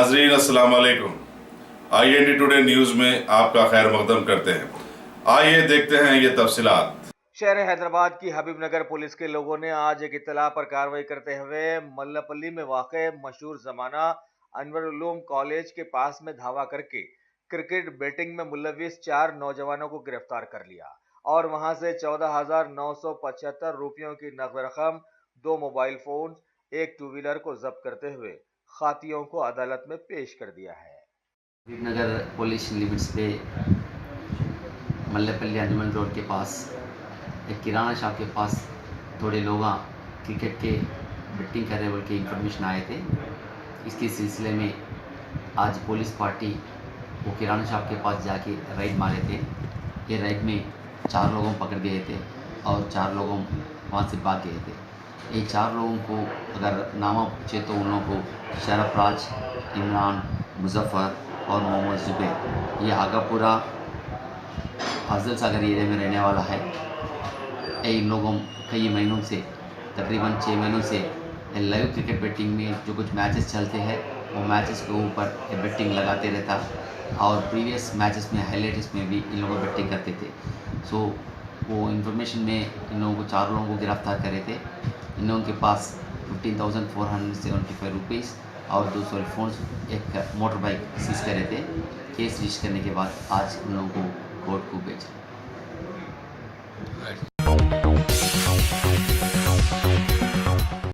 नाजरीन अस्सलाम वालेकुम। IND टुडे न्यूज़ में आपका खैर मकदम करते हैं। आइए देखते हैं ये तफसीलात। शहर हैदराबाद की हबीबनगर पुलिस के लोगों ने आज एक इत्तला पर कार्रवाई करते हुए मल्लपल्ली में वाक़ मशहूर ज़माना अनवर उलूम कॉलेज के पास में धावा करके क्रिकेट बेटिंग में मुलविस 4 नौजवानों को गिरफ्तार कर लिया और वहां से 14,975 रुपयों की नकद रकम, 2 मोबाइल फोन, एक टू व्हीलर को जब्त करते हुए खातियों को अदालत में पेश कर दिया है। हबीबनगर पुलिस लिमिट्स पे मल्लेपल्ली अंजुमन रोड के पास एक किराना शॉप के पास थोड़े लोग क्रिकेट के बेटिंग कर रहे बोल के इन्फॉर्मेशन आए थे। इसके सिलसिले में आज पुलिस पार्टी वो किराना शॉप के पास जाके राइड मारे थे। ये राइड में 4 लोगों पकड़ गए थे और 4 लोगों वहाँ से भाग गए थे। ये 4 लोगों को अगर नामा पूछे तो उन लोगों को शरफराज, इमरान, मुजफ्फर और मोहम्मद जुबैर, ये आगापुरा फजल सागर एरिया में रहने वाला है। इन लोगों कई महीनों से, तकरीबन 6 महीनों से लाइव क्रिकेट बेटिंग में जो कुछ मैचेस चलते हैं वो मैचेस के ऊपर बेटिंग लगाते रहता और प्रीवियस मैचेस में हाईलाइट्स में भी इन लोगों बेटिंग करते थे। सो वो इन्फॉर्मेशन में इन लोगों को 4 लोगों को गिरफ्तार करे थे। इन लोगों के पास 15,475 रुपीज़ और 200 फ़ोन, एक मोटर बाइक सीज करे थे। केस रजिस्टर करने के बाद आज उन लोगों को कोर्ट को भेजा।